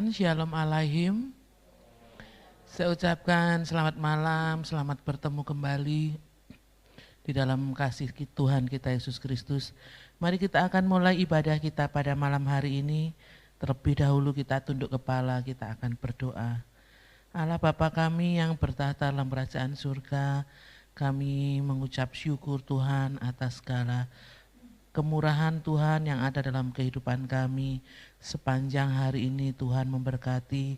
Tuhan, Shalom Alaihim. Saya ucapkan selamat malam, selamat bertemu kembali di dalam kasih Tuhan kita Yesus Kristus. Mari kita akan mulai ibadah kita pada malam hari ini. Terlebih dahulu kita tunduk kepala, kita akan berdoa. Allah Bapa kami yang bertahta dalam kerajaan surga, kami mengucap syukur Tuhan atas segala kemurahan Tuhan yang ada dalam kehidupan kami. Sepanjang hari ini Tuhan memberkati,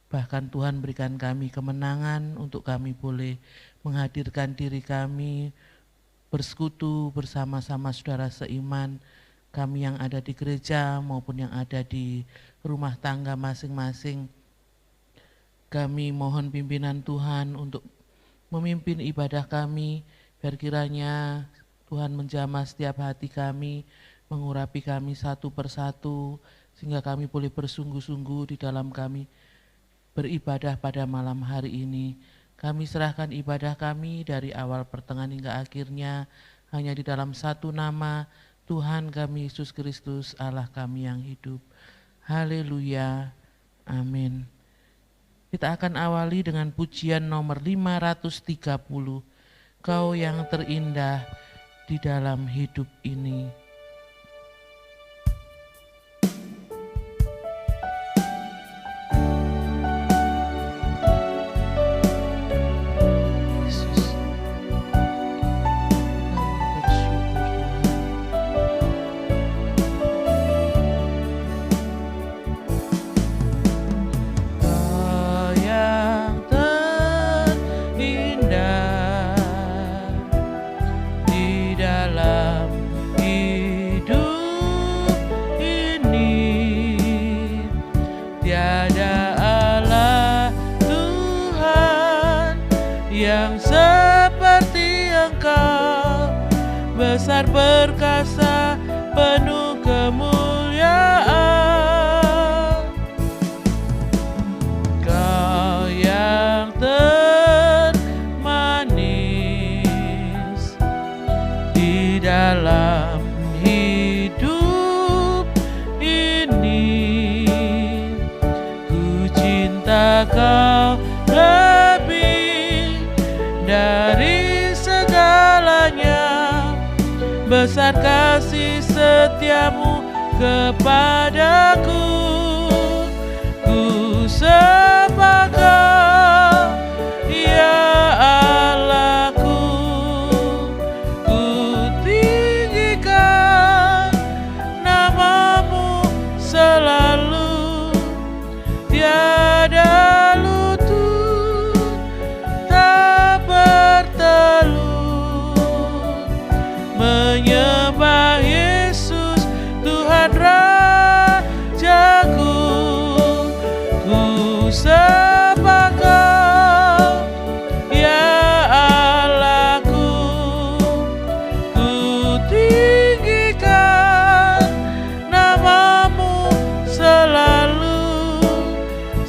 bahkan Tuhan berikan kami kemenangan untuk kami boleh menghadirkan diri kami bersekutu bersama-sama saudara seiman kami yang ada di gereja maupun yang ada di rumah tangga masing-masing. Kami mohon pimpinan Tuhan untuk memimpin ibadah kami, biar kiranya Tuhan menjamah setiap hati kami, mengurapi kami satu persatu, sehingga kami boleh bersungguh-sungguh di dalam kami beribadah pada malam hari ini. Kami serahkan ibadah kami dari awal pertengahan hingga akhirnya hanya di dalam satu nama, Tuhan kami Yesus Kristus, Allah kami yang hidup. Haleluya, amin. Kita akan awali dengan pujian nomor 530, Kau yang terindah di dalam hidup ini. Besar perkasa penuh kemuliaan, Kau yang termanis di dalam hidup ini. Ku cinta Kau lebih dari segalanya. Besar kasih setiamu kepadaku, ku sembah Kau, ya Allahku. Ku tinggikan namamu selalu, tiada lutut tak bertelut menyembah Yesus Tuhan Rajaku. Ku sembah Kau, ya Allahku. Ku tinggikan namamu selalu,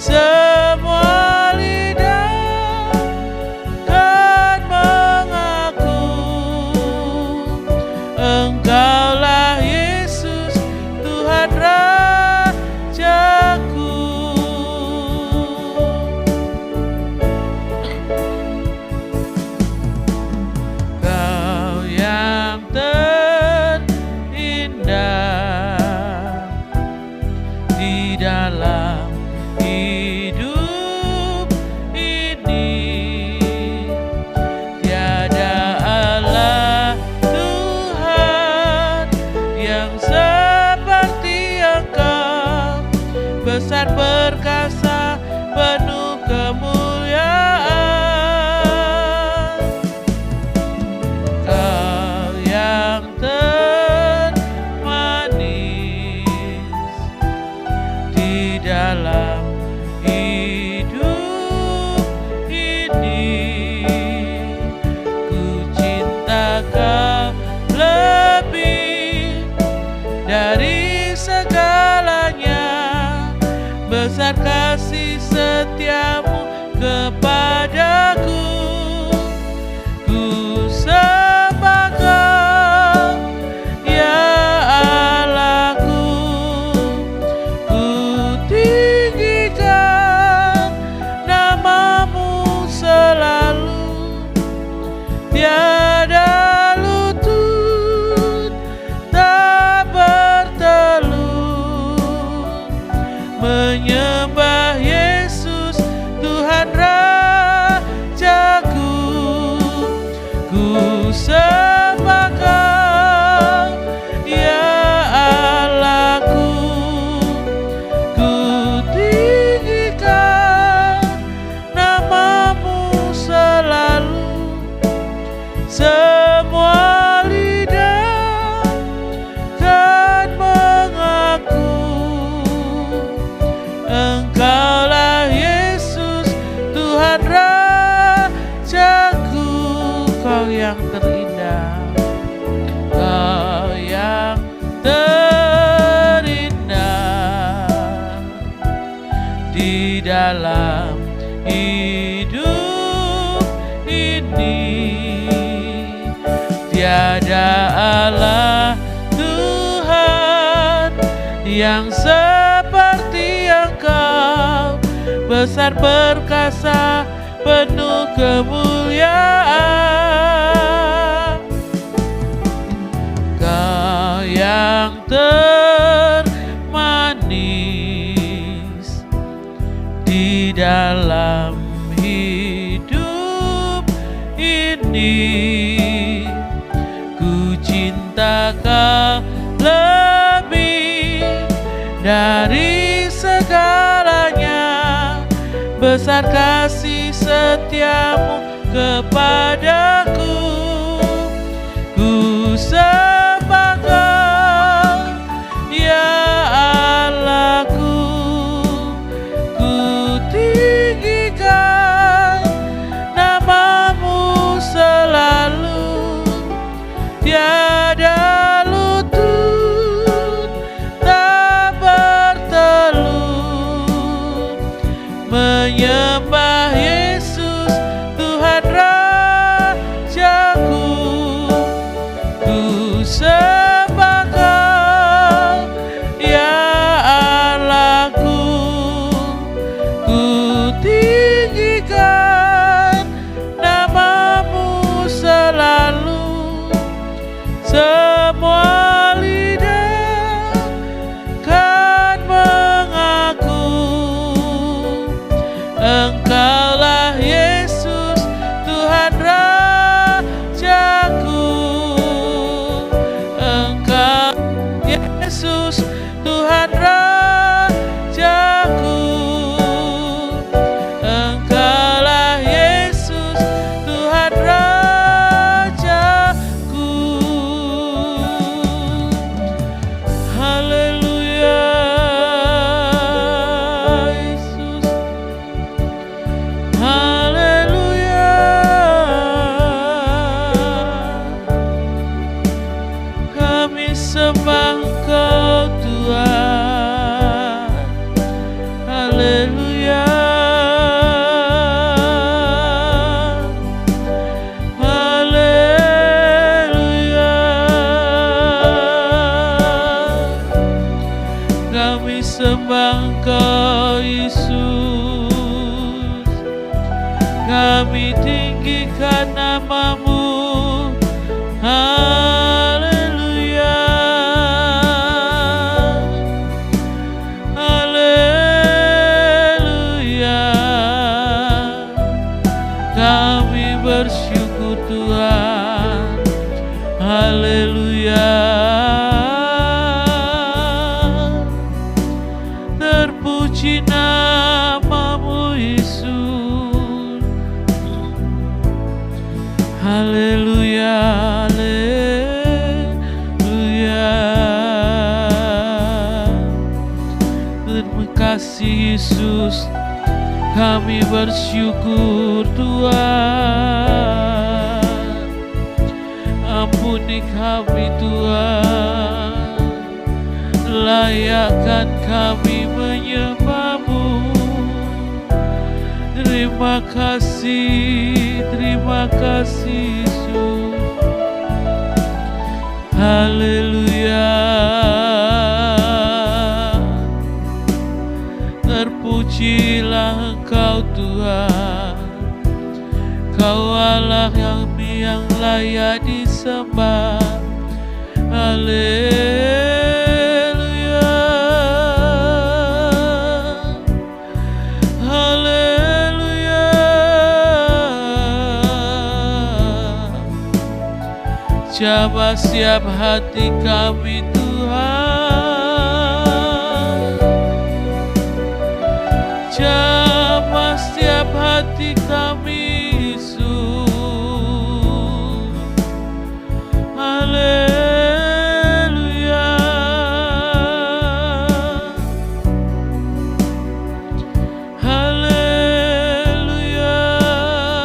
semua lidah kan mengaku Engkaulah Yesus Tuhan Rajaku. Kau yang terindah di dalam hidup ini. Tiada Allah yang seperti Engkau, besar perkasa penuh kemuliaan. Kau yang termanis di dalam hidup ini. Ku cinta Kau lebih dari segalanya. Besar kasih setiamu kepadaku, ku sembah Kau, ya Allahku. Ku tinggi menyembah Yesus Tuhan Rajaku. Ku sembah Kau ya Allahku, ku tinggikan namamu selalu. Semua lidah kan mengaku Engkaulah Yesus Tuhan Rajaku. Kau yang terindah, Kau yang terindah di dalam hidup ini. Tiada Allah Tuhan yang seperti Engkau, besar perkasa penuh kemuliaan. Kau yang termanis di dalam hidup ini. Ku cinta Kau lebih dari segalanya, besar kasih setiamu kepadaku. Ku sembah Kau ya Allahku, ku tinggikan namamu selalu. Tiada lutut tak bertelut menyembah Yesus Tuhan Rajaku. Ku sembah Kau ya Allahku, ku tinggikan namamu selalu. Semua lidah kan mengaku Engkaulah Yesus Tuhan Rajaku. Engkau Yesus Tuhan Rajaku. Engkaulah Yesus Tuhan Rajaku. Haleluya Yesus, haleluya. Kami sembah Engkau Tuhan, haleluya. Haleluya. Kami sembah Engkau Yesus, kami tinggikan namamu, haleluya. Haleluya. Kami bersyukur Tuhan, haleluya. Terpuji namamu Yesus, haleluya, haleluya. Terima kasih Yesus, kami bersyukur Tuhan. Ampuni kami Tuhan, layakkan kami menyembah-Mu. Terima kasih Yesus, haleluya. Terpujilah Engkau Tuhan, Kau Allah yang layak disembah, haleluya. Jamah setiap hati kami Tuhan, jamah setiap hati kami Yesus. Haleluya, haleluya,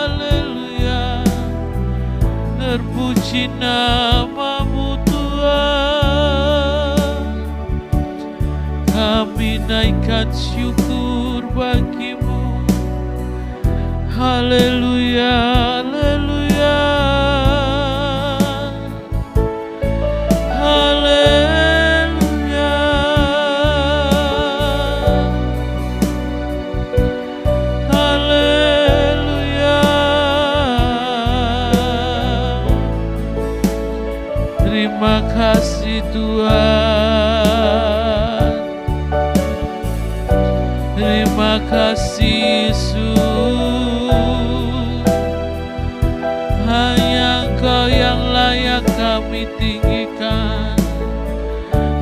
haleluya. Terpuji namamu Tuhan, kami naikkan syukur bagimu. Haleluya, haleluya, haleluya, haleluya. Terima kasih Tuhan, terima kasih Yesus. Hanya Engkau yang layak kami tinggikan,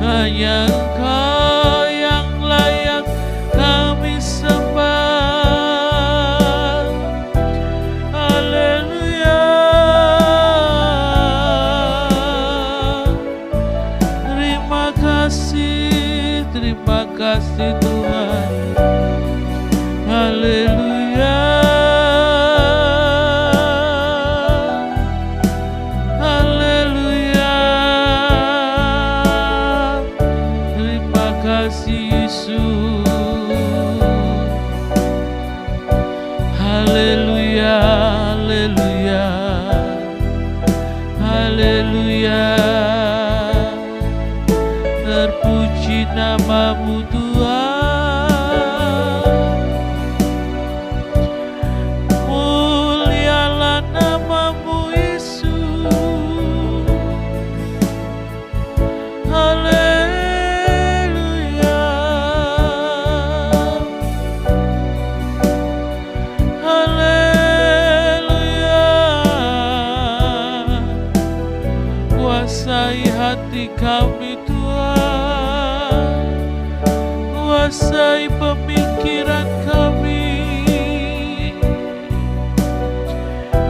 hanya Engkau yang layak kami sembah. Haleluya, terima kasih Tuhan. Haleluya, haleluya. Terima kasih Yesus. Haleluya, haleluya, haleluya. Terpuji namamu Tuhan, mulialah namamu Yesus. Haleluya, haleluya. Kuasai hati kami Tuhan, kuasai pemikiran kami,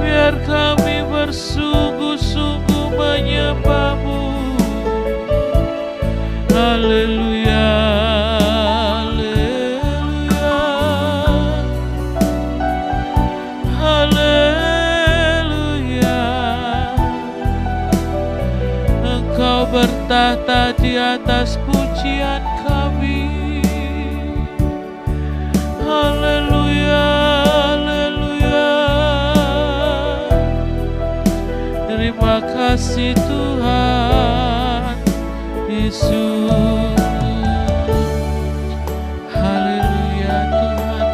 biar kami bersungguh-sungguh menyembah-Mu. Haleluya, haleluya, haleluya. Engkau bertahta di atas pujian kami. Haleluya, haleluya. Terima kasih Tuhan Yesus. Haleluya Tuhan.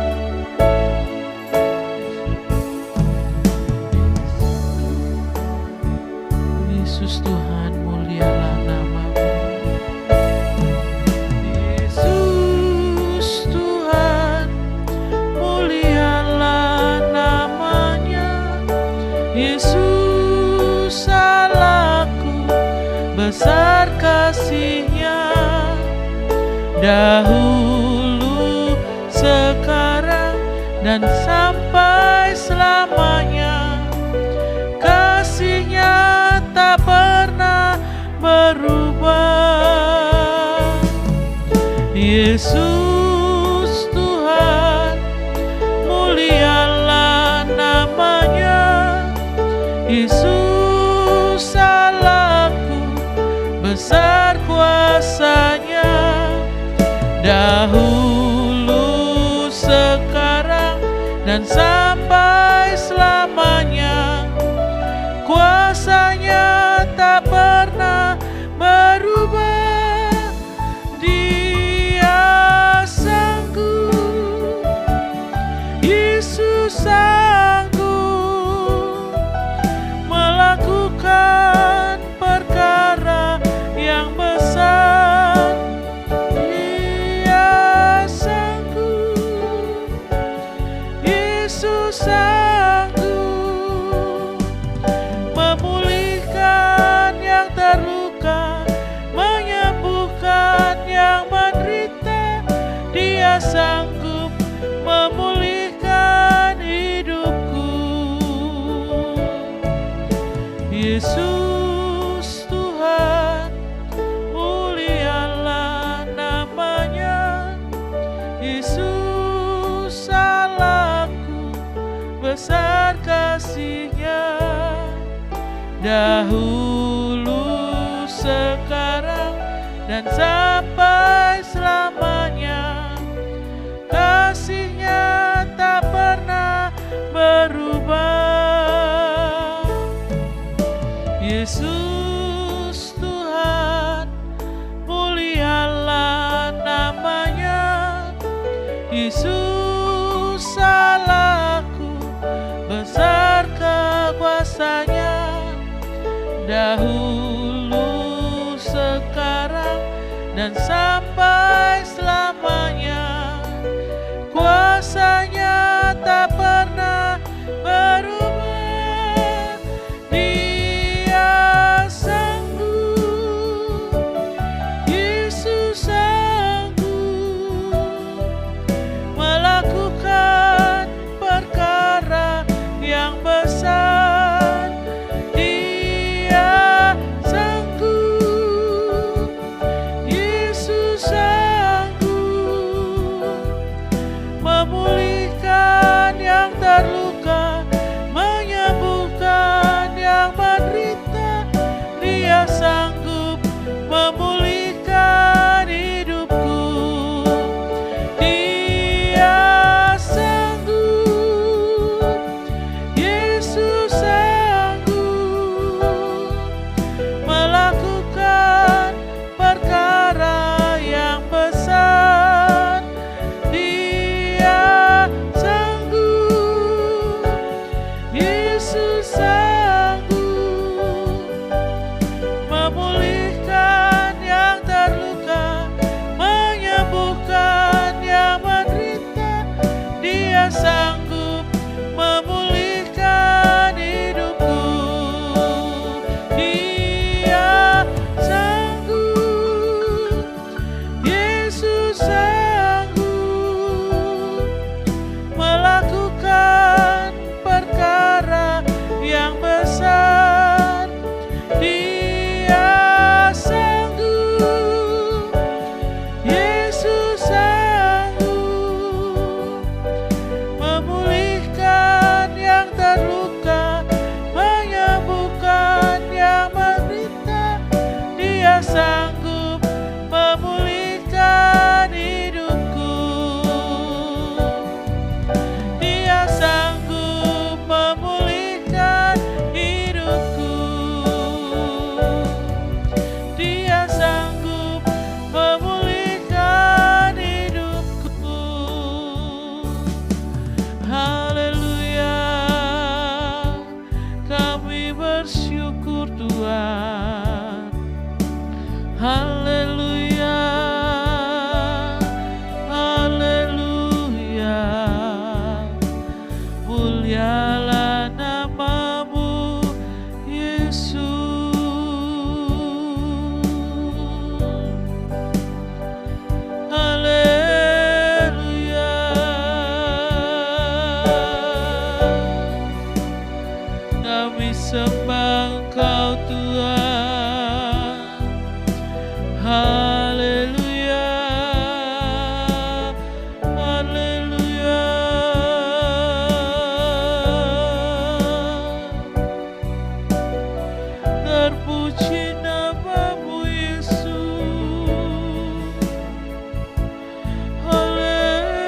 Yesus Tuhan, mulialah namamu. Yesus Tuhan, mulialah namanya. Yesus Allahku, besar kasih-Nya, dahulu, sekarang, dan sampai selamanya. Kasih-Nya tak pernah berubah. Yesus Tuhan, mulialah namanya. Yesus Allahku, besar kuasa-Nya, dahulu, sekarang, dan sampai selamanya. Kuasa-Nya tak pernah berubah. Dia sanggup, Yesus sanggup melakukan perkara yang besar. Dia sanggup, Yesus sanggup memulihkan Yesus Tuhan, mulialah namanya. Yesus Allahku, besar kasih-Nya. Dahulu, sekarang, dan sampai selamanya. Kasih-Nya tak pernah berubah. Yesus Tuhan, mulialah namanya. Yesus Allahku, besar kuasa-Nya. Dahulu, sekarang, dan sampai selamanya. Kuasa-Nya tak pernah berubah. Dia sanggup, Yesus sanggup melakukan perkara yang besar. Dia sanggup, Yesus sanggup memulihkan yang terluka, menyembuhkan yang menderita. Dia sanggup memulihkan hidupku. Dia sanggup, Yesus sanggup melakukan perkara yang besar. Dia sanggup, Yesus sanggup memulihkan yang terluka, menyembuhkan yang menderita. Dia sanggup memulihkan hidupku. Dia sanggup, Yesus sanggup melakukan perkara yang besar. Dia sanggup, Yesus sanggup memulihkan yang terluka, menyembuhkan yang menderita. Dia sanggup memulihkan hidupku. Dia sanggup memulihkan hidupku. Dia sanggup memulihkan hidupku. Haleluya, kami bersyukur Tuhan. Haleluya, haleluya, mulialah nama-Mu Yesus. Haleluya, kami sembah Engkau Tuhan. Haleluya, haleluya, terpuji nama-Mu Yesus. Haleluya,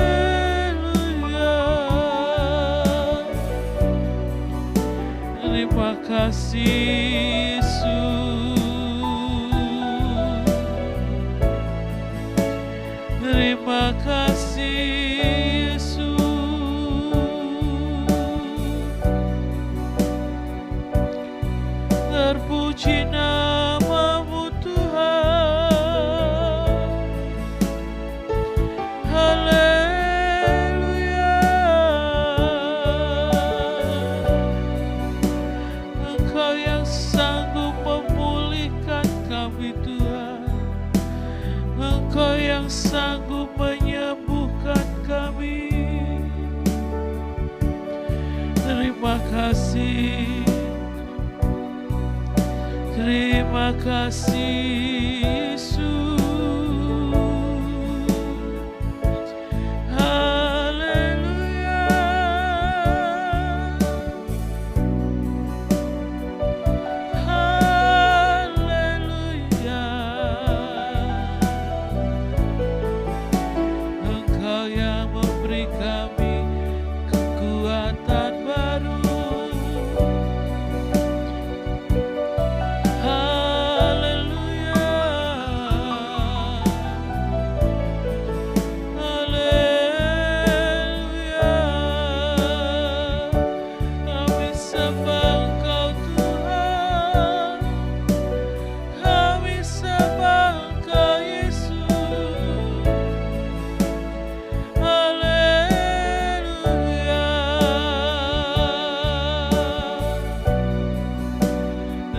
terima kasih Yesus. Terima kasih Yesus. Terpuji nama-Mu Tuhan. Haleluya, Engkau yang sanggup memulihkan kami Tuhan. Engkau yang sanggup menyembuhkan kami. Terima kasih. Terima kasih Yesus. Haleluya. Haleluya. Engkau yang memberi kami kekuatan baru.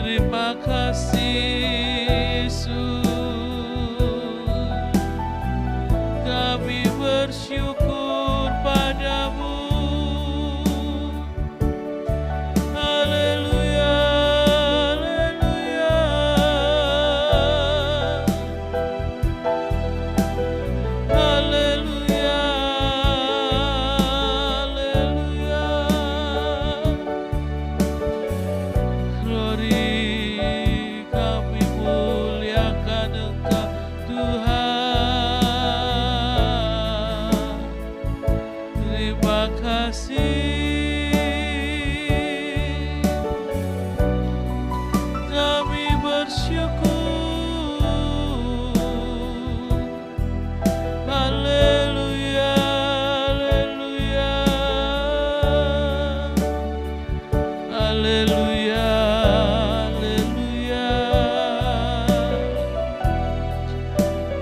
Terima kasih Yesus, kami bersyukur padamu. Haleluya, haleluya. Haleluya, haleluya. Glory. Terima kasih, kami bersyukur. Haleluya, haleluya. Haleluya, haleluya.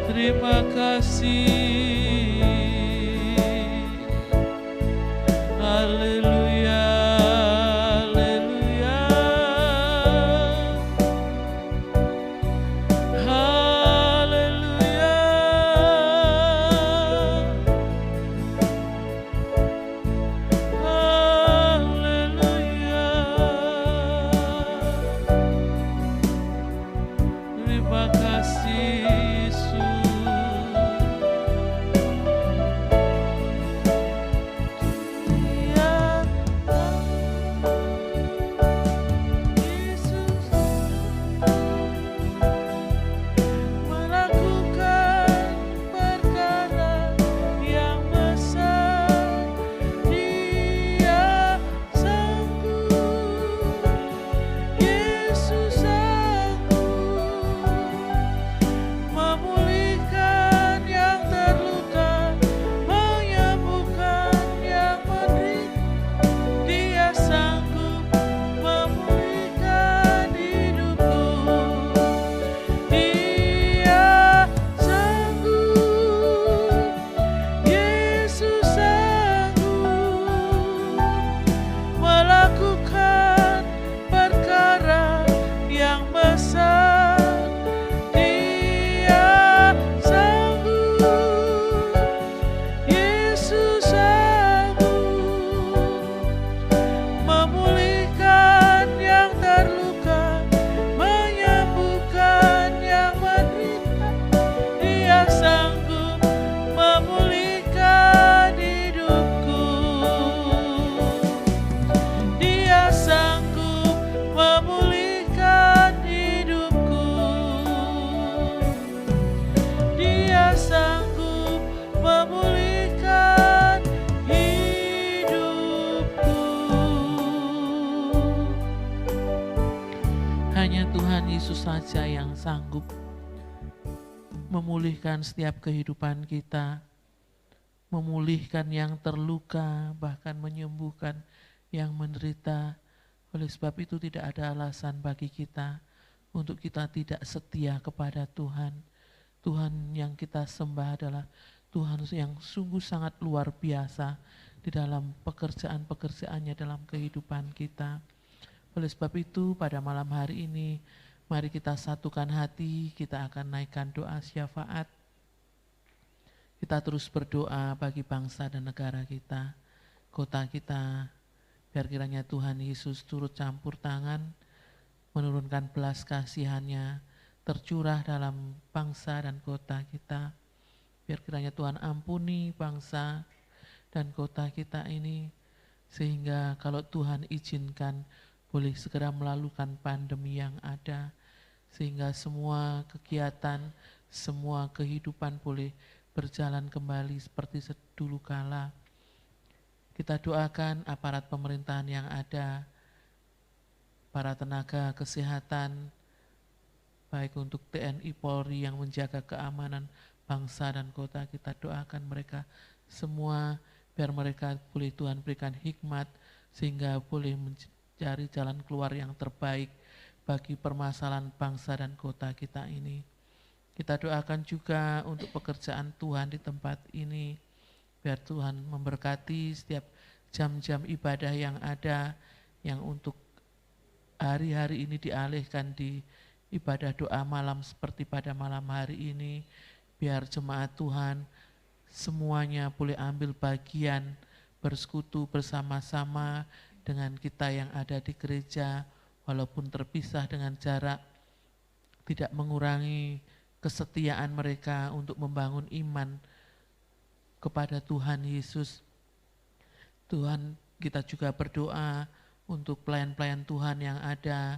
Terima kasih. Haleluya, haleluya. Haleluya. Haleluya. Terima kasih Yesus. Yesus saja yang sanggup memulihkan setiap kehidupan kita, memulihkan yang terluka, bahkan menyembuhkan yang menderita. Oleh sebab itu tidak ada alasan bagi kita untuk kita tidak setia kepada Tuhan. Tuhan yang kita sembah adalah Tuhan yang sungguh sangat luar biasa di dalam pekerjaan-pekerjaannya dalam kehidupan kita. Oleh sebab itu pada malam hari ini, mari kita satukan hati, kita akan naikkan doa syafaat. Kita terus berdoa bagi bangsa dan negara kita, kota kita, biar kiranya Tuhan Yesus turut campur tangan menurunkan belas kasihan-Nya tercurah dalam bangsa dan kota kita. Biar kiranya Tuhan ampuni bangsa dan kota kita ini, sehingga kalau Tuhan izinkan boleh segera melalukan pandemi yang ada, sehingga semua kegiatan, semua kehidupan boleh berjalan kembali seperti dulu kala. Kita doakan aparat pemerintahan yang ada, para tenaga kesehatan, baik untuk TNI Polri yang menjaga keamanan bangsa dan kota, kita doakan mereka semua biar mereka boleh Tuhan berikan hikmat sehingga boleh mencari jalan keluar yang terbaik bagi permasalahan bangsa dan kota kita ini. Kita doakan juga untuk pekerjaan Tuhan di tempat ini, biar Tuhan memberkati setiap jam-jam ibadah yang ada, yang untuk hari-hari ini dialihkan di ibadah doa malam seperti pada malam hari ini, biar jemaat Tuhan semuanya boleh ambil bagian bersekutu bersama-sama dengan kita yang ada di gereja, walaupun terpisah dengan jarak, tidak mengurangi kesetiaan mereka untuk membangun iman kepada Tuhan Yesus. Tuhan, kita juga berdoa untuk pelayan-pelayan Tuhan yang ada,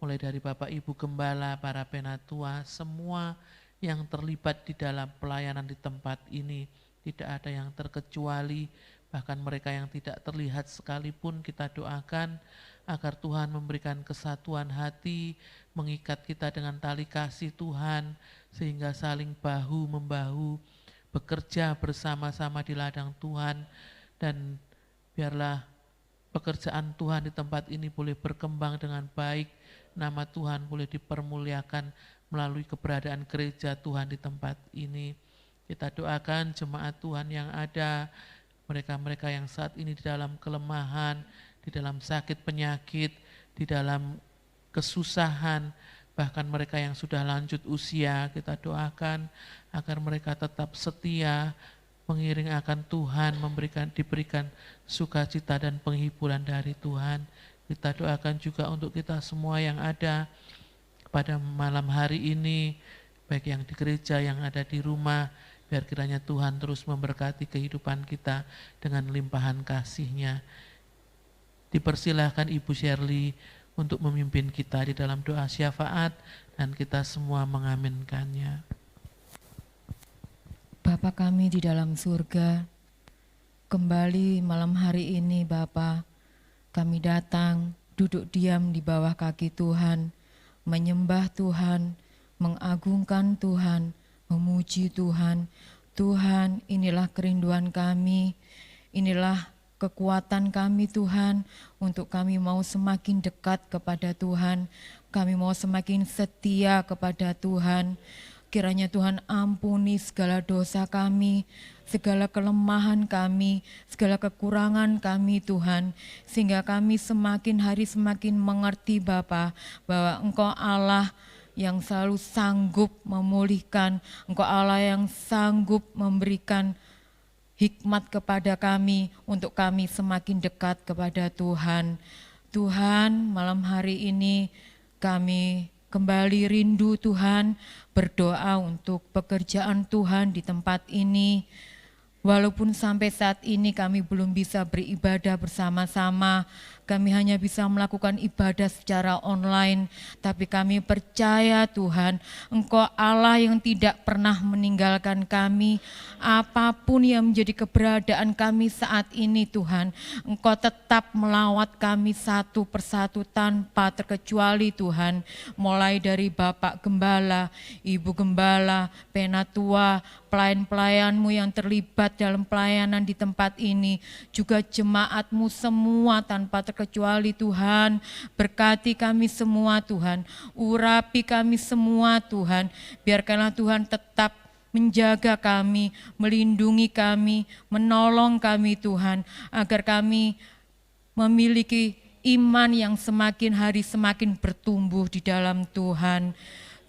mulai dari Bapak Ibu Gembala, para penatua, semua yang terlibat di dalam pelayanan di tempat ini, tidak ada yang terkecuali, bahkan mereka yang tidak terlihat sekalipun kita doakan agar Tuhan memberikan kesatuan hati, mengikat kita dengan tali kasih Tuhan, sehingga saling bahu-membahu, bekerja bersama-sama di ladang Tuhan, dan biarlah pekerjaan Tuhan di tempat ini boleh berkembang dengan baik, nama Tuhan boleh dipermuliakan melalui keberadaan gereja Tuhan di tempat ini. Kita doakan jemaat Tuhan yang ada, mereka-mereka yang saat ini di dalam kelemahan, di dalam sakit penyakit, di dalam kesusahan, bahkan mereka yang sudah lanjut usia, kita doakan agar mereka tetap setia, mengiring akan Tuhan, diberikan sukacita dan penghiburan dari Tuhan. Kita doakan juga untuk kita semua yang ada pada malam hari ini, baik yang di gereja, yang ada di rumah, biar kiranya Tuhan terus memberkati kehidupan kita dengan limpahan kasih-Nya. Dipersilahkan Ibu Shirley untuk memimpin kita di dalam doa syafaat dan kita semua mengaminkannya. Bapa kami di dalam surga, kembali malam hari ini Bapa, kami datang duduk diam di bawah kaki Tuhan, menyembah Tuhan, mengagungkan Tuhan, memuji Tuhan. Tuhan, inilah kerinduan kami, inilah kekuatan kami Tuhan, untuk kami mau semakin dekat kepada Tuhan, kami mau semakin setia kepada Tuhan. Kiranya Tuhan ampuni segala dosa kami, segala kelemahan kami, segala kekurangan kami Tuhan, sehingga kami semakin hari semakin mengerti Bapa, bahwa Engkau Allah yang selalu sanggup memulihkan, Engkau Allah yang sanggup memberikan hikmat kepada kami, untuk kami semakin dekat kepada Tuhan. Tuhan, malam hari ini kami kembali rindu Tuhan, berdoa untuk pekerjaan Tuhan di tempat ini. Walaupun sampai saat ini kami belum bisa beribadah bersama-sama, kami hanya bisa melakukan ibadah secara online, tapi kami percaya Tuhan, Engkau Allah yang tidak pernah meninggalkan kami, apapun yang menjadi keberadaan kami saat ini Tuhan, Engkau tetap melawat kami satu persatu tanpa terkecuali Tuhan, mulai dari Bapak Gembala, Ibu Gembala, Penatua, pelayan-pelayan-Mu yang terlibat dalam pelayanan di tempat ini, juga jemaat-Mu semua tanpa terkecuali Tuhan. Berkati kami semua Tuhan, urapi kami semua Tuhan, biarkanlah Tuhan tetap menjaga kami, melindungi kami, menolong kami Tuhan, agar kami memiliki iman yang semakin hari semakin bertumbuh di dalam Tuhan.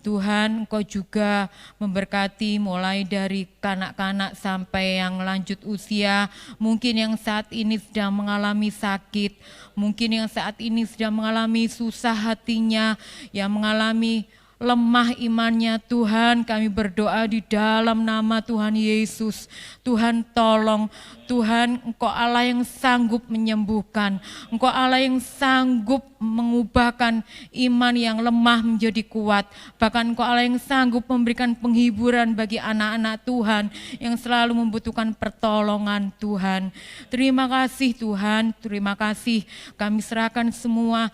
Tuhan, Engkau juga memberkati mulai dari kanak-kanak sampai yang lanjut usia, mungkin yang saat ini sedang mengalami sakit, mungkin yang saat ini sedang mengalami susah hatinya, yang mengalami lemah imannya. Tuhan, kami berdoa di dalam nama Tuhan Yesus. Tuhan tolong, Tuhan Engkau Allah yang sanggup menyembuhkan, Engkau Allah yang sanggup mengubahkan iman yang lemah menjadi kuat. Bahkan Engkau Allah yang sanggup memberikan penghiburan bagi anak-anak Tuhan yang selalu membutuhkan pertolongan Tuhan. Terima kasih Tuhan, terima kasih. Kami serahkan semua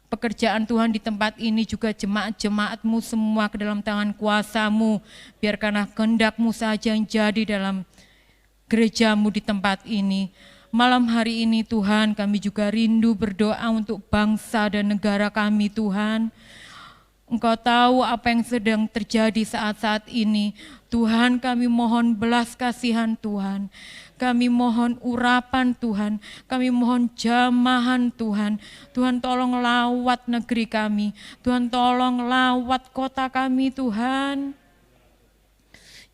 pekerjaan Tuhan di tempat ini, juga jemaat-jemaat-Mu semua ke dalam tangan kuasa-Mu. Biarkanlah kehendak-Mu saja yang jadi dalam gereja-Mu di tempat ini. Malam hari ini Tuhan, kami juga rindu berdoa untuk bangsa dan negara kami Tuhan. Engkau tahu apa yang sedang terjadi saat-saat ini. Tuhan, kami mohon belas kasihan Tuhan. Kami mohon urapan Tuhan, kami mohon jamahan Tuhan. Tuhan tolong lawat negeri kami, Tuhan tolong lawat kota kami Tuhan.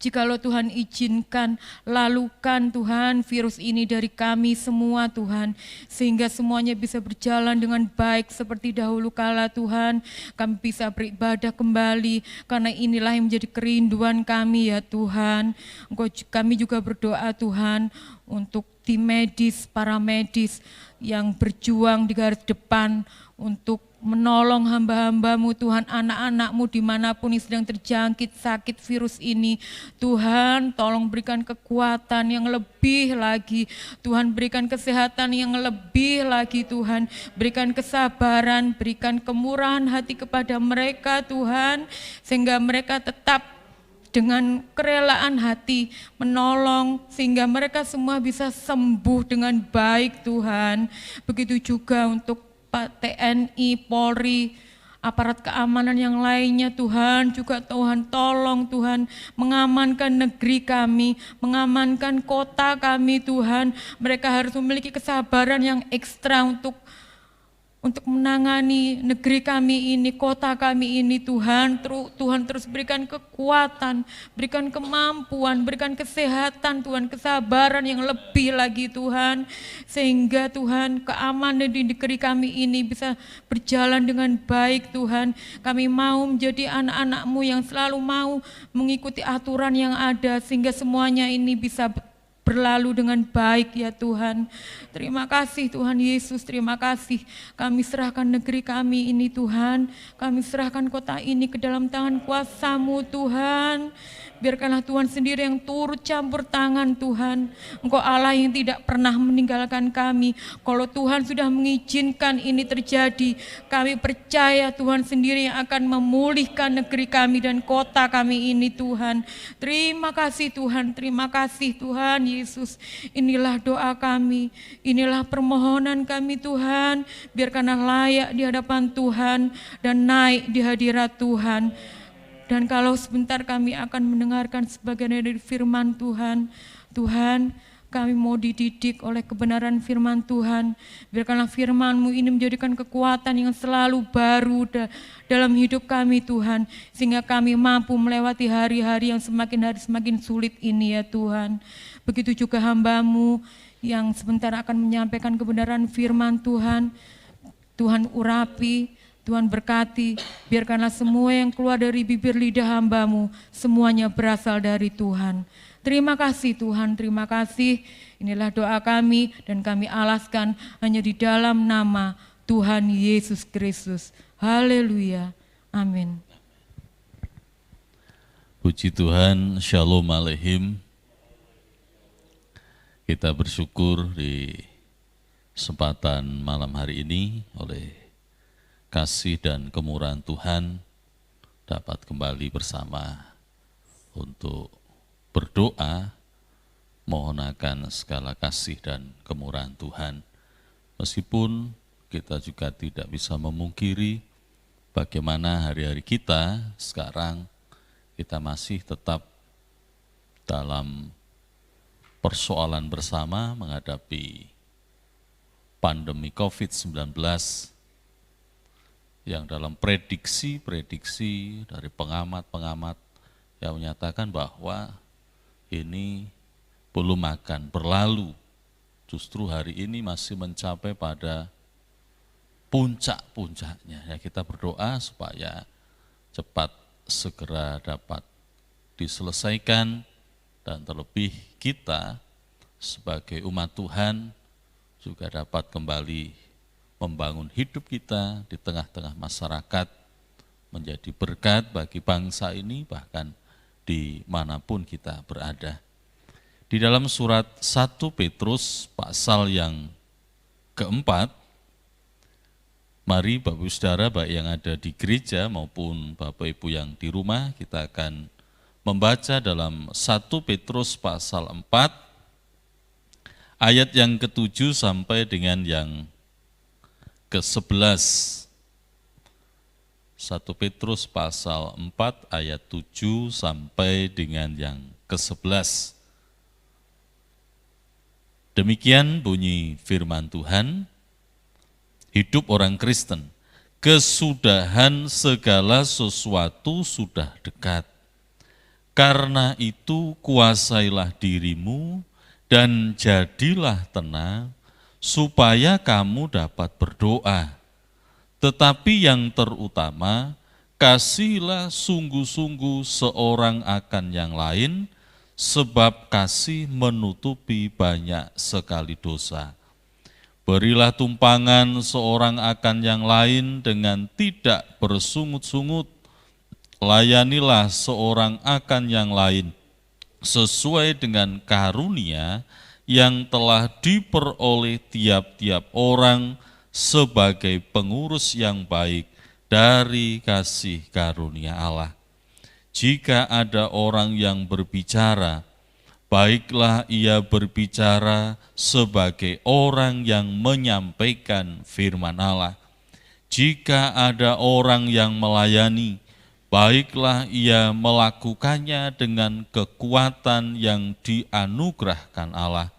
Jikalau Tuhan izinkan, lalukan Tuhan virus ini dari kami semua Tuhan, sehingga semuanya bisa berjalan dengan baik seperti dahulu kala Tuhan. Kami bisa beribadah kembali, karena inilah yang menjadi kerinduan kami ya Tuhan. Kami juga berdoa Tuhan untuk tim medis, para medis yang berjuang di garis depan untuk menolong hamba-hamba-Mu Tuhan, anak-anak-Mu dimanapun yang sedang terjangkit sakit virus ini. Tuhan tolong berikan kekuatan yang lebih lagi, Tuhan berikan kesehatan yang lebih lagi Tuhan, berikan kesabaran, berikan kemurahan hati kepada mereka Tuhan, sehingga mereka tetap dengan kerelaan hati menolong sehingga mereka semua bisa sembuh dengan baik Tuhan. Begitu juga untuk Pak TNI, Polri, aparat keamanan yang lainnya Tuhan, juga Tuhan tolong Tuhan mengamankan negeri kami, mengamankan kota kami Tuhan. Mereka harus memiliki kesabaran yang ekstra untuk menangani negeri kami ini, kota kami ini Tuhan. Tuhan terus berikan kekuatan, berikan kemampuan, berikan kesehatan Tuhan, kesabaran yang lebih lagi Tuhan. Sehingga Tuhan keamanan di negeri kami ini bisa berjalan dengan baik Tuhan. Kami mau menjadi anak-anak-Mu yang selalu mau mengikuti aturan yang ada, sehingga semuanya ini bisa berlalu dengan baik ya Tuhan. Terima kasih Tuhan Yesus, terima kasih. Kami serahkan negeri kami ini Tuhan, kami serahkan kota ini ke dalam tangan kuasa-Mu Tuhan. Biarkanlah Tuhan sendiri yang turut campur tangan Tuhan. Engkau Allah yang tidak pernah meninggalkan kami. Kalau Tuhan sudah mengizinkan ini terjadi, kami percaya Tuhan sendiri yang akan memulihkan negeri kami dan kota kami ini Tuhan. Terima kasih Tuhan Yesus. Inilah doa kami, inilah permohonan kami Tuhan. Biarkanlah layak di hadapan Tuhan dan naik di hadirat Tuhan. Dan kalau sebentar kami akan mendengarkan sebagian dari firman Tuhan, Tuhan kami mau dididik oleh kebenaran firman Tuhan. Biarkanlah firman-Mu ini menjadikan kekuatan yang selalu baru dalam hidup kami Tuhan. Sehingga kami mampu melewati hari-hari yang semakin hari semakin sulit ini ya Tuhan. Begitu juga hamba-Mu yang sebentar akan menyampaikan kebenaran firman Tuhan. Tuhan urapi, Tuhan berkati, biarkanlah semua yang keluar dari bibir lidah hamba-Mu, semuanya berasal dari Tuhan. Terima kasih Tuhan, terima kasih. Inilah doa kami dan kami alaskan hanya di dalam nama Tuhan Yesus Kristus. Haleluya, amin. Puji Tuhan, Shalom Aleichem. Kita bersyukur di kesempatan malam hari ini oleh kasih dan kemurahan Tuhan dapat kembali bersama untuk berdoa, mohon akan segala kasih dan kemurahan Tuhan. Meskipun kita juga tidak bisa memungkiri bagaimana hari-hari kita sekarang, kita masih tetap dalam persoalan bersama menghadapi pandemi COVID-19 yang dalam prediksi dari pengamat-pengamat yang menyatakan bahwa ini belum akan berlalu. Justru hari ini masih mencapai pada puncak-puncaknya. Ya, kita berdoa supaya cepat segera dapat diselesaikan, dan terlebih kita sebagai umat Tuhan juga dapat kembali membangun hidup kita di tengah-tengah masyarakat, menjadi berkat bagi bangsa ini bahkan dimanapun kita berada. Di dalam surat 1 Petrus pasal yang keempat, mari Bapak Ibu Saudara, baik yang ada di gereja maupun Bapak Ibu yang di rumah, kita akan membaca dalam 1 Petrus pasal 4, ayat yang ke-7 sampai dengan yang ke-11. 1 Petrus pasal 4 ayat 7 sampai dengan yang ke-11. Demikian bunyi firman Tuhan. Hidup orang Kristen, kesudahan segala sesuatu sudah dekat. Karena itu kuasailah dirimu dan jadilah tenang, supaya kamu dapat berdoa. Tetapi yang terutama, kasihilah sungguh-sungguh seorang akan yang lain, sebab kasih menutupi banyak sekali dosa. Berilah tumpangan seorang akan yang lain dengan tidak bersungut-sungut. Layanilah seorang akan yang lain sesuai dengan karunia yang telah diperoleh tiap-tiap orang sebagai pengurus yang baik dari kasih karunia Allah. Jika ada orang yang berbicara, baiklah ia berbicara sebagai orang yang menyampaikan firman Allah. Jika ada orang yang melayani, baiklah ia melakukannya dengan kekuatan yang dianugerahkan Allah,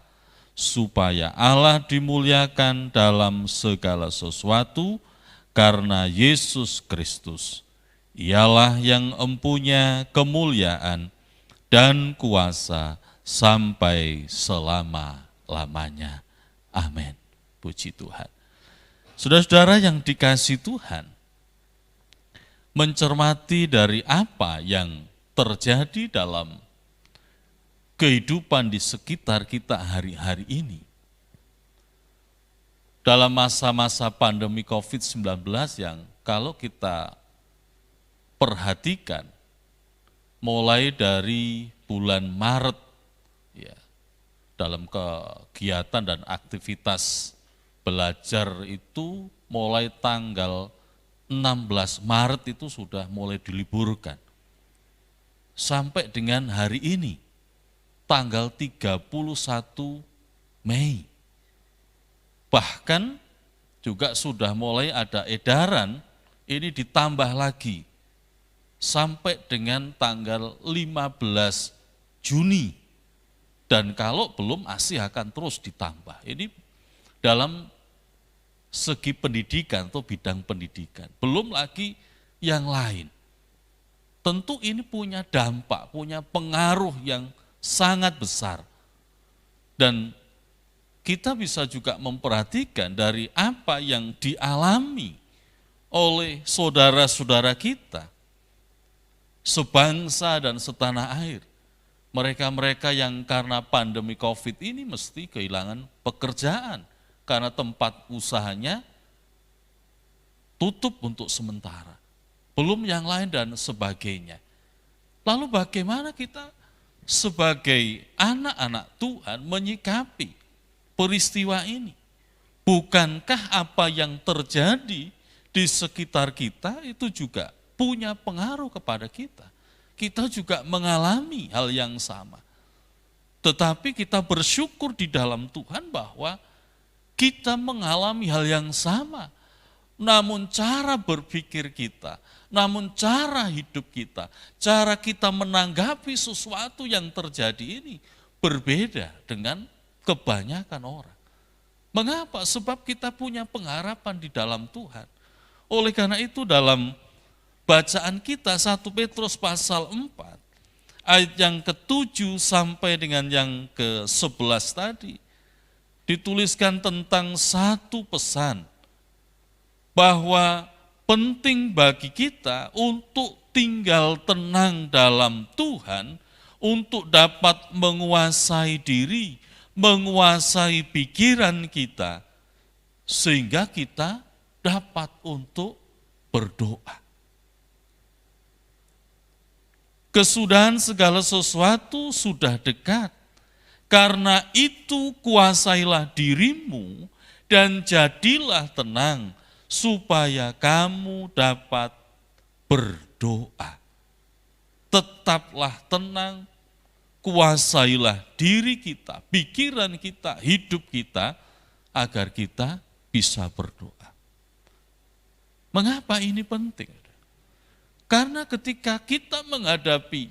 supaya Allah dimuliakan dalam segala sesuatu karena Yesus Kristus. Ialah yang empunya kemuliaan dan kuasa sampai selama-lamanya. Amin. Puji Tuhan. Saudara-saudara yang dikasihi Tuhan, mencermati dari apa yang terjadi dalam kehidupan di sekitar kita hari-hari ini. Dalam masa-masa pandemi COVID-19 yang kalau kita perhatikan, mulai dari bulan Maret, ya, dalam kegiatan dan aktivitas belajar itu mulai tanggal 16 Maret itu sudah mulai diliburkan. Sampai dengan hari ini, tanggal 31 Mei. Bahkan juga sudah mulai ada edaran, ini ditambah lagi sampai dengan tanggal 15 Juni. Dan kalau belum masih akan terus ditambah. Ini dalam segi pendidikan atau bidang pendidikan. Belum lagi yang lain. Tentu ini punya dampak, punya pengaruh yang sangat besar. Dan kita bisa juga memperhatikan dari apa yang dialami oleh saudara-saudara kita, sebangsa dan setanah air. Mereka-mereka yang karena pandemi COVID ini mesti kehilangan pekerjaan, karena tempat usahanya tutup untuk sementara. Belum yang lain dan sebagainya. Lalu bagaimana kita sebagai anak-anak Tuhan menyikapi peristiwa ini? Bukankah apa yang terjadi di sekitar kita itu juga punya pengaruh kepada kita? Kita juga mengalami hal yang sama. Tetapi kita bersyukur di dalam Tuhan bahwa kita mengalami hal yang sama. Namun cara berpikir kita, namun cara hidup kita, cara kita menanggapi sesuatu yang terjadi ini berbeda dengan kebanyakan orang. Mengapa? Sebab kita punya pengharapan di dalam Tuhan. Oleh karena itu dalam bacaan kita 1 Petrus pasal 4, ayat yang ke-7 sampai dengan yang ke-11 tadi, dituliskan tentang satu pesan, bahwa penting bagi kita untuk tinggal tenang dalam Tuhan, untuk dapat menguasai diri, menguasai pikiran kita, sehingga kita dapat untuk berdoa. Kesudahan segala sesuatu sudah dekat, karena itu kuasailah dirimu dan jadilah tenang, supaya kamu dapat berdoa. Tetaplah tenang, kuasailah diri kita, pikiran kita, hidup kita, agar kita bisa berdoa. Mengapa ini penting? Karena ketika kita menghadapi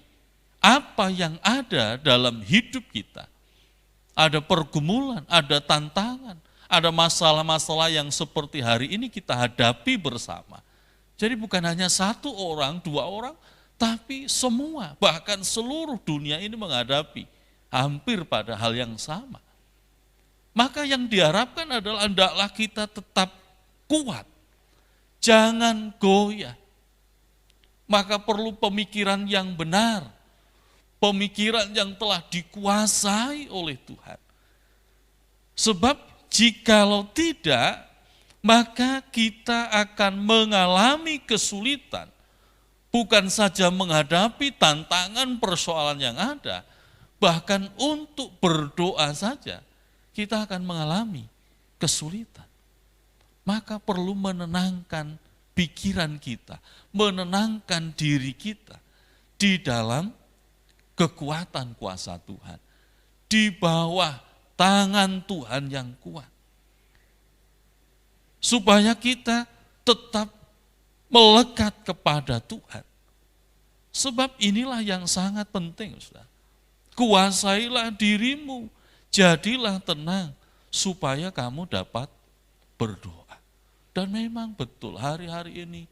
apa yang ada dalam hidup kita, ada pergumulan, ada tantangan, ada masalah-masalah yang seperti hari ini kita hadapi bersama. Jadi bukan hanya satu orang, dua orang, tapi semua, bahkan seluruh dunia ini menghadapi hampir pada hal yang sama. Maka yang diharapkan adalah hendaklah kita tetap kuat, jangan goyah. Maka perlu pemikiran yang benar, pemikiran yang telah dikuasai oleh Tuhan. Sebab jikalau tidak, maka kita akan mengalami kesulitan, bukan saja menghadapi tantangan persoalan yang ada, bahkan untuk berdoa saja, kita akan mengalami kesulitan. Maka perlu menenangkan pikiran kita, menenangkan diri kita di dalam kekuatan kuasa Tuhan, di bawah tangan Tuhan yang kuat. Supaya kita tetap melekat kepada Tuhan. Sebab inilah yang sangat penting, saudara. Kuasailah dirimu, jadilah tenang, supaya kamu dapat berdoa. Dan memang betul hari-hari ini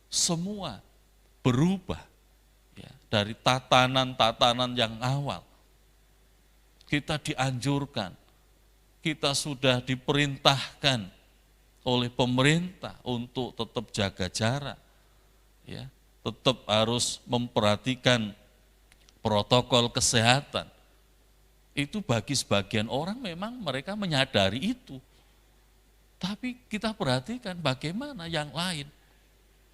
semua berubah ya, dari tatanan-tatanan yang awal. Kita dianjurkan, kita sudah diperintahkan oleh pemerintah untuk tetap jaga jarak, ya, tetap harus memperhatikan protokol kesehatan. Itu bagi sebagian orang memang mereka menyadari itu. Tapi kita perhatikan bagaimana yang lain.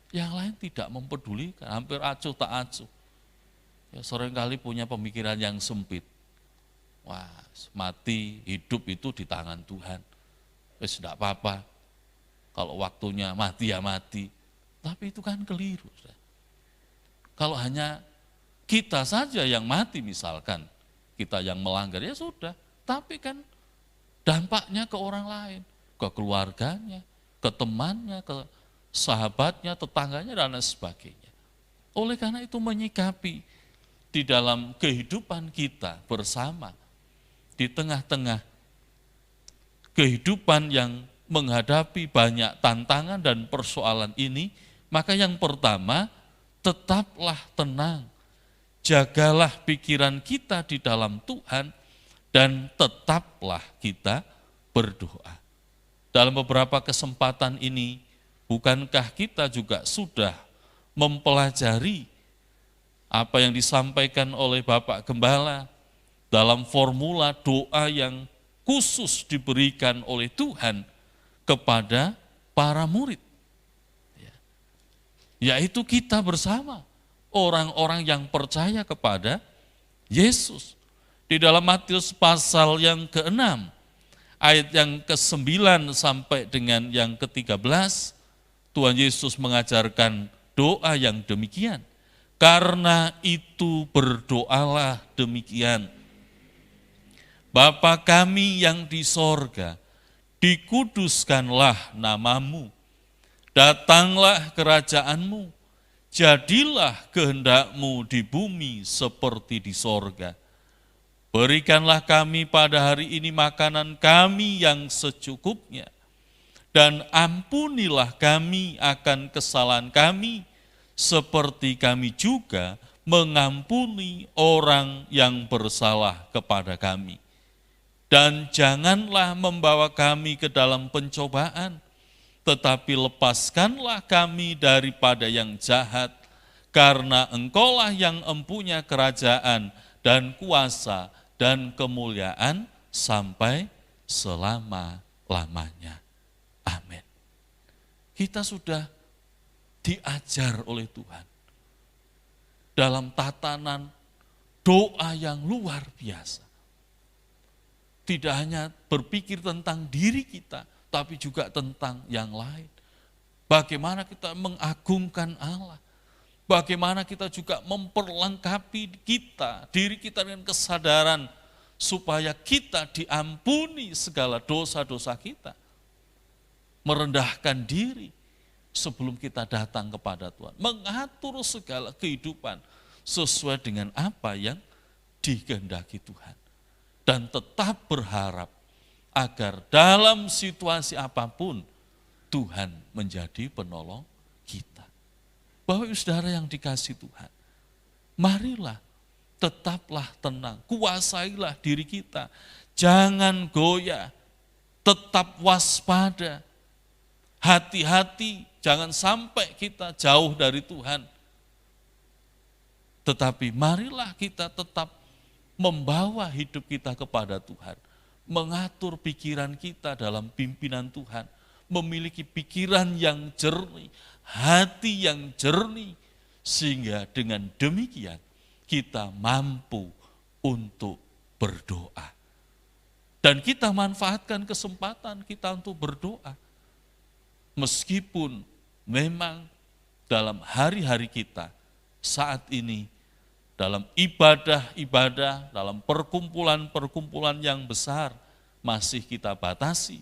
Yang lain tidak mempedulikan, hampir acuh tak acuh. Ya, seringkali punya pemikiran yang sempit. Wah, mati, hidup itu di tangan Tuhan. Wes tidak apa-apa. Kalau waktunya mati ya mati. Tapi itu kan keliru. Kalau hanya kita saja yang mati misalkan, kita yang melanggar ya sudah. Tapi kan dampaknya ke orang lain. Ke keluarganya, ke temannya, ke sahabatnya, tetangganya, dan lain sebagainya. Oleh karena itu menyikapi di dalam kehidupan kita bersama, di tengah-tengah kehidupan yang menghadapi banyak tantangan dan persoalan ini, maka yang pertama, tetaplah tenang, jagalah pikiran kita di dalam Tuhan, dan tetaplah kita berdoa. Dalam beberapa kesempatan ini, bukankah kita juga sudah mempelajari apa yang disampaikan oleh Bapak Gembala dalam formula doa yang khusus diberikan oleh Tuhan kepada para murid? Yaitu kita bersama, orang-orang yang percaya kepada Yesus. Di dalam Matius pasal yang ke-6, ayat yang ke-9 sampai dengan yang ke-13, Tuhan Yesus mengajarkan doa yang demikian. Karena itu berdoalah demikian. Bapa kami yang di sorga, dikuduskanlah namamu. Datanglah kerajaanmu, jadilah kehendakmu di bumi seperti di sorga. Berikanlah kami pada hari ini makanan kami yang secukupnya, Dan ampunilah kami akan kesalahan kami, seperti kami juga mengampuni orang yang bersalah kepada kami. Dan janganlah membawa kami ke dalam pencobaan, tetapi lepaskanlah kami daripada yang jahat, karena Engkaulah yang empunya kerajaan dan kuasa dan kemuliaan sampai selama-lamanya. Amin. Kita sudah diajar oleh Tuhan dalam tatanan doa yang luar biasa. Tidak hanya berpikir tentang diri kita, tapi juga tentang yang lain. Bagaimana kita mengagungkan Allah. Bagaimana kita juga memperlengkapi diri kita dengan kesadaran supaya kita diampuni segala dosa-dosa kita. Merendahkan diri sebelum kita datang kepada Tuhan. Mengatur segala kehidupan sesuai dengan apa yang dikehendaki Tuhan. Dan tetap berharap agar dalam situasi apapun Tuhan menjadi penolong kita. Bapak Ibu Saudara yang dikasihi Tuhan, marilah tetaplah tenang, kuasailah diri kita. Jangan goyah, tetap waspada. Hati-hati, jangan sampai kita jauh dari Tuhan. Tetapi marilah kita tetap membawa hidup kita kepada Tuhan. Mengatur pikiran kita dalam pimpinan Tuhan. Memiliki pikiran yang jernih, hati yang jernih. Sehingga dengan demikian kita mampu untuk berdoa. Dan kita manfaatkan kesempatan kita untuk berdoa. Meskipun memang dalam hari-hari kita saat ini, dalam ibadah-ibadah, dalam perkumpulan-perkumpulan yang besar, masih kita batasi,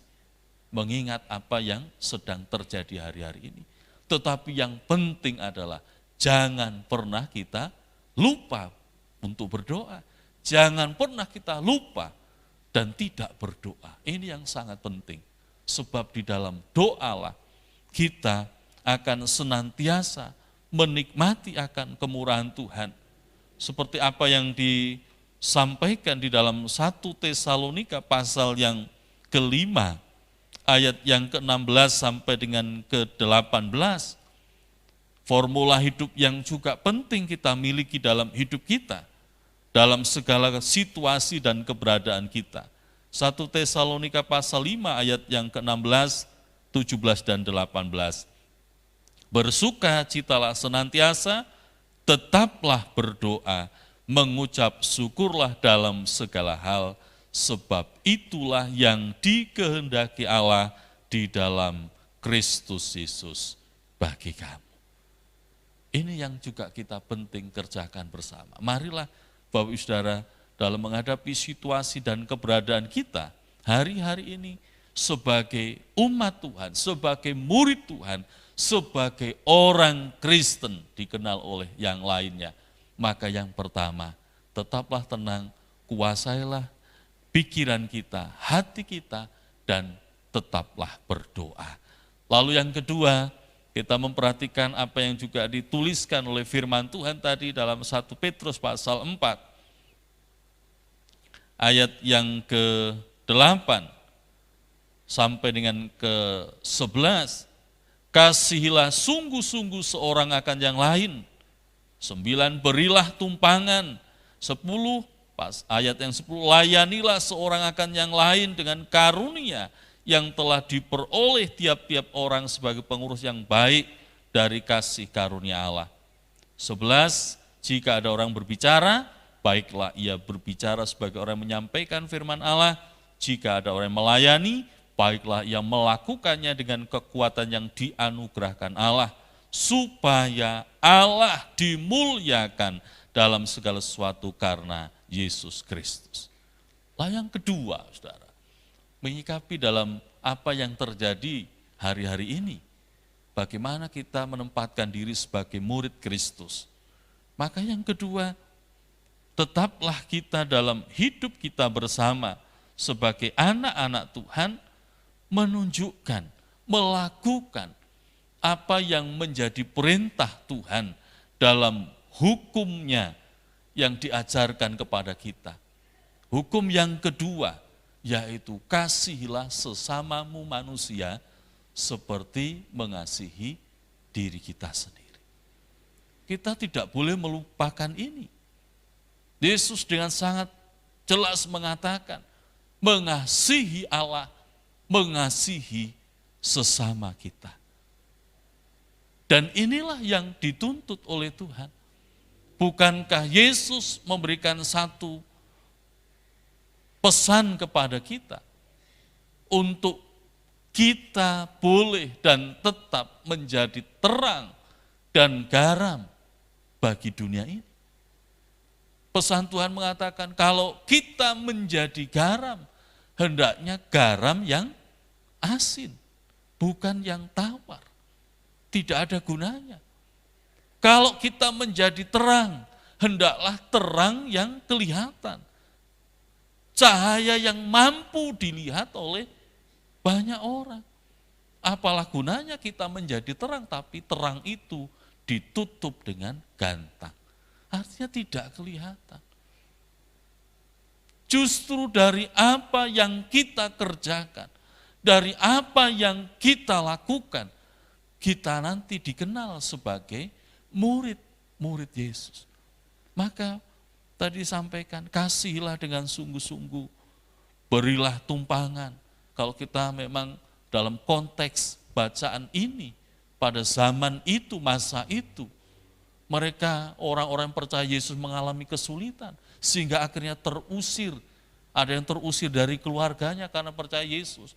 mengingat apa yang sedang terjadi hari-hari ini. Tetapi yang penting adalah, jangan pernah kita lupa untuk berdoa. Jangan pernah kita lupa dan tidak berdoa. Ini yang sangat penting. Sebab di dalam doalah kita akan senantiasa menikmati akan kemurahan Tuhan. Seperti apa yang disampaikan di dalam 1 Tesalonika pasal yang ke-5, ayat yang ke-16 sampai dengan ke-18. Formula hidup yang juga penting kita miliki dalam hidup kita, dalam segala situasi dan keberadaan kita. 1 Tesalonika pasal 5 ayat yang ke-16, 17 dan 18. Bersukacitalah senantiasa, tetaplah berdoa, mengucap syukurlah dalam segala hal, sebab itulah yang dikehendaki Allah di dalam Kristus Yesus bagi kamu. Ini yang juga kita penting kerjakan bersama. Marilah Bapak Ibu Saudara, dalam menghadapi situasi dan keberadaan kita hari-hari ini, sebagai umat Tuhan, sebagai murid Tuhan, sebagai orang Kristen dikenal oleh yang lainnya. Maka yang pertama, tetaplah tenang, kuasailah pikiran kita, hati kita, dan tetaplah berdoa. Lalu yang kedua, kita memperhatikan apa yang juga dituliskan oleh firman Tuhan tadi dalam 1 Petrus pasal 4, ayat yang ke-8 sampai dengan ke-11. Kasihilah sungguh-sungguh seorang akan yang lain. 9, berilah tumpangan. 10, ayat yang 10, layanilah seorang akan yang lain dengan karunia yang telah diperoleh tiap-tiap orang sebagai pengurus yang baik dari kasih karunia Allah. 11, jika ada orang berbicara, baiklah ia berbicara sebagai orang yang menyampaikan firman Allah. Jika ada orang yang melayani, baiklah ia melakukannya dengan kekuatan yang dianugerahkan Allah, supaya Allah dimuliakan dalam segala sesuatu karena Yesus Kristus. Lah yang kedua, saudara, menyikapi dalam apa yang terjadi hari-hari ini, bagaimana kita menempatkan diri sebagai murid Kristus. Maka yang kedua, tetaplah kita dalam hidup kita bersama sebagai anak-anak Tuhan, menunjukkan melakukan apa yang menjadi perintah Tuhan dalam hukumnya yang diajarkan kepada kita. Hukum yang kedua, yaitu kasihilah sesamamu manusia seperti mengasihi diri kita sendiri. Kita tidak boleh melupakan ini. Yesus dengan sangat jelas mengatakan, mengasihi Allah, mengasihi sesama kita. Dan inilah yang dituntut oleh Tuhan. Bukankah Yesus memberikan satu pesan kepada kita untuk kita boleh dan tetap menjadi terang dan garam bagi dunia ini? Pesan Tuhan mengatakan kalau kita menjadi garam, hendaknya garam yang asin, bukan yang tawar. Tidak ada gunanya. Kalau kita menjadi terang, hendaklah terang yang kelihatan. Cahaya yang mampu dilihat oleh banyak orang. Apalah gunanya kita menjadi terang, tapi terang itu ditutup dengan gantang. Artinya tidak kelihatan. Justru dari apa yang kita kerjakan, dari apa yang kita lakukan, kita nanti dikenal sebagai murid Yesus. Maka tadi disampaikan, kasihilah dengan sungguh-sungguh, berilah tumpangan. Kalau kita memang dalam konteks bacaan ini, pada zaman itu, masa itu, mereka orang-orang percaya Yesus mengalami kesulitan, sehingga akhirnya terusir. Ada yang terusir dari keluarganya karena percaya Yesus,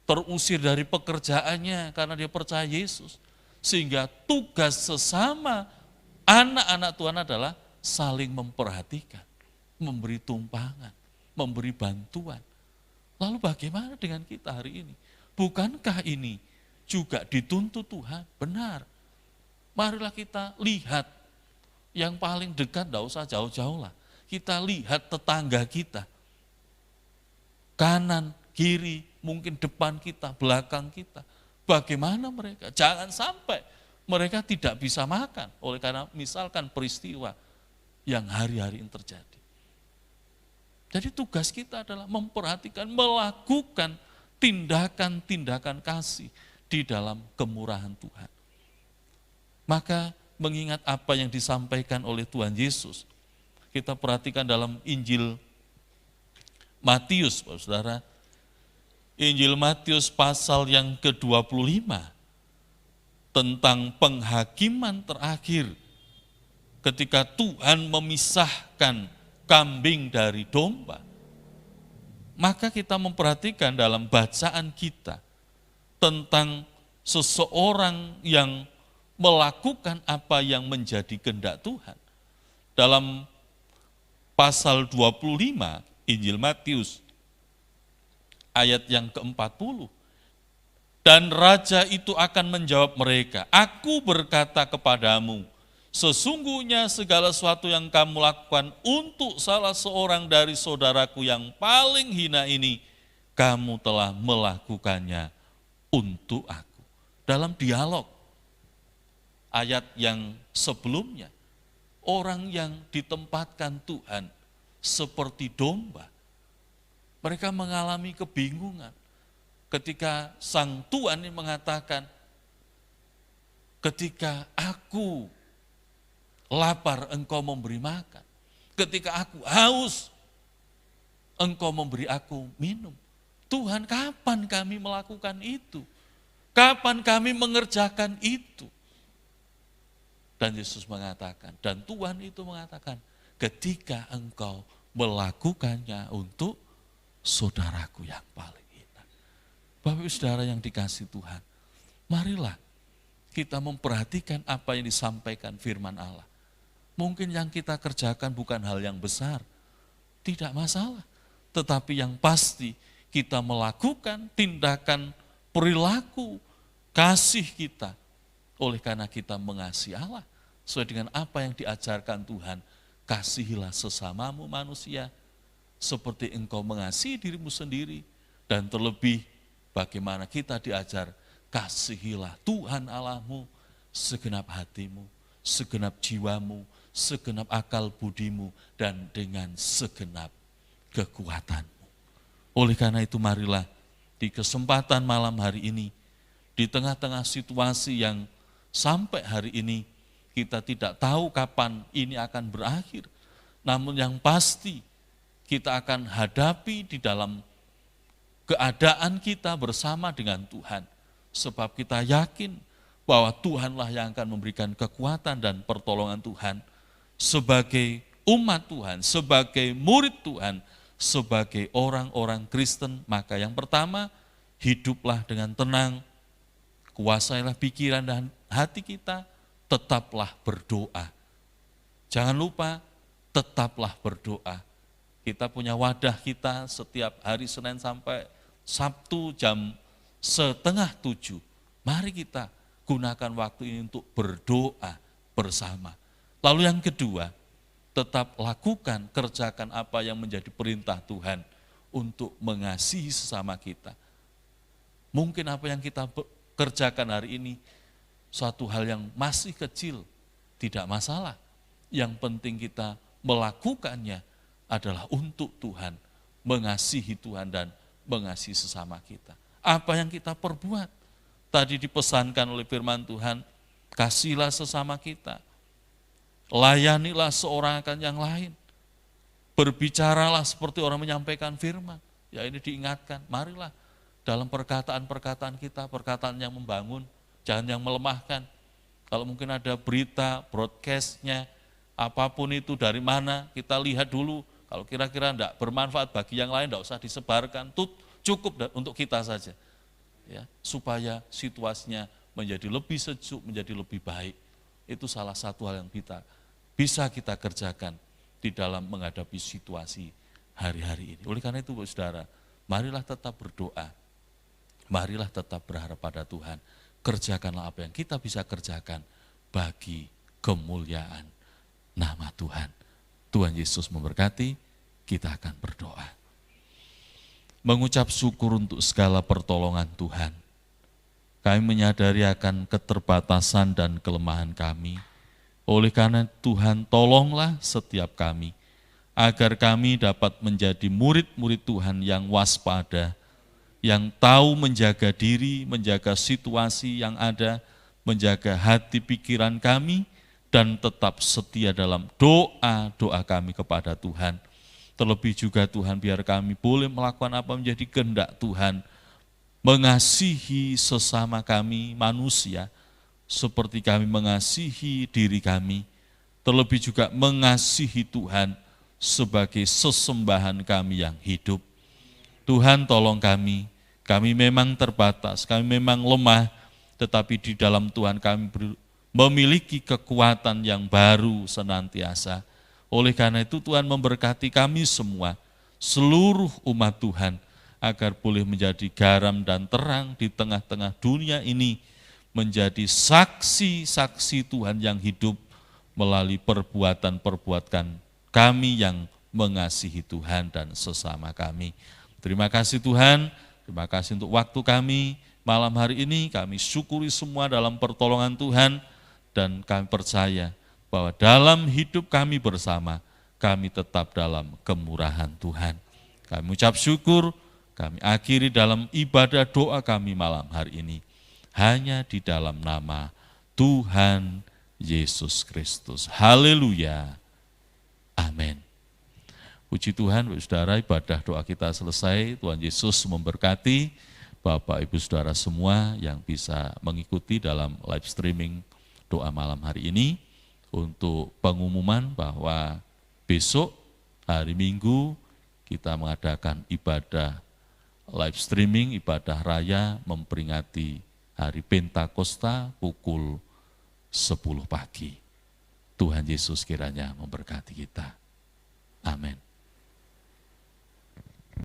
terusir dari pekerjaannya karena dia percaya Yesus. Sehingga tugas sesama anak-anak Tuhan adalah saling memperhatikan, memberi tumpangan, memberi bantuan. Lalu bagaimana dengan kita hari ini? Bukankah ini juga dituntut Tuhan? Benar. Marilah kita lihat yang paling dekat, tidak usah jauh-jauh lah. Kita lihat tetangga kita, kanan, kiri, mungkin depan kita, belakang kita. Bagaimana mereka? Jangan sampai mereka tidak bisa makan oleh karena misalkan peristiwa yang hari-hari ini terjadi. Jadi tugas kita adalah memperhatikan, melakukan tindakan-tindakan kasih di dalam kemurahan Tuhan. Maka mengingat apa yang disampaikan oleh Tuhan Yesus, kita perhatikan dalam Injil Matius, saudara. Injil Matius pasal yang ke-25 tentang penghakiman terakhir ketika Tuhan memisahkan kambing dari domba. Maka kita memperhatikan dalam bacaan kita tentang seseorang yang melakukan apa yang menjadi kehendak Tuhan. Dalam pasal 25 Injil Matius ayat yang ke-40. Dan raja itu akan menjawab mereka, aku berkata kepadamu, sesungguhnya segala sesuatu yang kamu lakukan untuk salah seorang dari saudaraku yang paling hina ini, kamu telah melakukannya untuk aku. Dalam dialog ayat yang sebelumnya, orang yang ditempatkan Tuhan seperti domba, mereka mengalami kebingungan ketika sang Tuhan ini mengatakan, ketika aku lapar engkau memberi makan, ketika aku haus engkau memberi aku minum. Tuhan, kapan kami melakukan itu? Kapan kami mengerjakan itu? Dan Yesus mengatakan, dan Tuhan itu mengatakan, ketika engkau melakukannya untuk saudaraku yang paling hina. Bapak Ibu Saudara yang dikasihi Tuhan, marilah kita memperhatikan apa yang disampaikan firman Allah. Mungkin yang kita kerjakan bukan hal yang besar, tidak masalah. Tetapi yang pasti kita melakukan tindakan perilaku kasih kita oleh karena kita mengasihi Allah. Sesuai dengan apa yang diajarkan Tuhan, kasihilah sesamamu manusia seperti engkau mengasihi dirimu sendiri. Dan terlebih bagaimana kita diajar, kasihilah Tuhan Allahmu segenap hatimu, segenap jiwamu, segenap akal budimu, dan dengan segenap kekuatanmu. Oleh karena itu marilah di kesempatan malam hari ini, di tengah-tengah situasi yang sampai hari ini kita tidak tahu kapan ini akan berakhir, namun yang pasti kita akan hadapi di dalam keadaan kita bersama dengan Tuhan. Sebab kita yakin bahwa Tuhanlah yang akan memberikan kekuatan dan pertolongan Tuhan sebagai umat Tuhan, sebagai murid Tuhan, sebagai orang-orang Kristen. Maka yang pertama, hiduplah dengan tenang, kuasailah pikiran dan hati kita, tetaplah berdoa. Jangan lupa, tetaplah berdoa. Kita punya wadah kita setiap hari Senin sampai Sabtu jam 6:30. Mari kita gunakan waktu ini untuk berdoa bersama. Lalu yang kedua, tetap lakukan, kerjakan apa yang menjadi perintah Tuhan untuk mengasihi sesama kita. Mungkin apa yang kita kerjakan hari ini suatu hal yang masih kecil, tidak masalah. Yang penting kita melakukannya adalah untuk Tuhan, mengasihi Tuhan dan mengasihi sesama kita. Apa yang kita perbuat, tadi dipesankan oleh firman Tuhan, kasihilah sesama kita, layanilah seorang akan yang lain, berbicaralah seperti orang menyampaikan firman. Ya ini diingatkan, marilah dalam perkataan-perkataan kita, perkataan yang membangun, jangan yang melemahkan. Kalau mungkin ada berita, broadcast-nya, apapun itu dari mana, kita lihat dulu. Kalau kira-kira tidak bermanfaat bagi yang lain, tidak usah disebarkan, cukup untuk kita saja. Ya, supaya situasinya menjadi lebih sejuk, menjadi lebih baik. Itu salah satu hal yang bisa kita kerjakan di dalam menghadapi situasi hari-hari ini. Oleh karena itu, saudara, marilah tetap berdoa, marilah tetap berharap pada Tuhan. Kerjakanlah apa yang kita bisa kerjakan bagi kemuliaan nama Tuhan. Tuhan Yesus memberkati, kita akan berdoa. Mengucap syukur untuk segala pertolongan Tuhan. Kami menyadari akan keterbatasan dan kelemahan kami. Oleh karena Tuhan, tolonglah setiap kami, agar kami dapat menjadi murid-murid Tuhan yang waspada, yang tahu menjaga diri, menjaga situasi yang ada, menjaga hati pikiran kami, dan tetap setia dalam doa-doa kami kepada Tuhan. Terlebih juga Tuhan, biar kami boleh melakukan apa menjadi kehendak Tuhan, mengasihi sesama kami manusia, seperti kami mengasihi diri kami, terlebih juga mengasihi Tuhan sebagai sesembahan kami yang hidup. Tuhan tolong kami memang terbatas, kami memang lemah, tetapi di dalam Tuhan kami memiliki kekuatan yang baru senantiasa. Oleh karena itu Tuhan memberkati kami semua, seluruh umat Tuhan, agar boleh menjadi garam dan terang di tengah-tengah dunia ini, menjadi saksi-saksi Tuhan yang hidup melalui perbuatan-perbuatan kami yang mengasihi Tuhan dan sesama kami. Terima kasih Tuhan, terima kasih untuk waktu kami malam hari ini. Kami syukuri semua dalam pertolongan Tuhan, dan kami percaya bahwa dalam hidup kami bersama, kami tetap dalam kemurahan Tuhan. Kami ucap syukur, kami akhiri dalam ibadah doa kami malam hari ini, hanya di dalam nama Tuhan Yesus Kristus. Haleluya. Amin. Puji Tuhan, saudara, ibadah doa kita selesai. Tuhan Yesus memberkati Bapak, Ibu, saudara semua yang bisa mengikuti dalam live streaming doa malam hari ini. Untuk pengumuman bahwa besok hari Minggu kita mengadakan ibadah live streaming, ibadah raya memperingati hari Pentakosta pukul 10 pagi. Tuhan Yesus kiranya memberkati kita. Amin.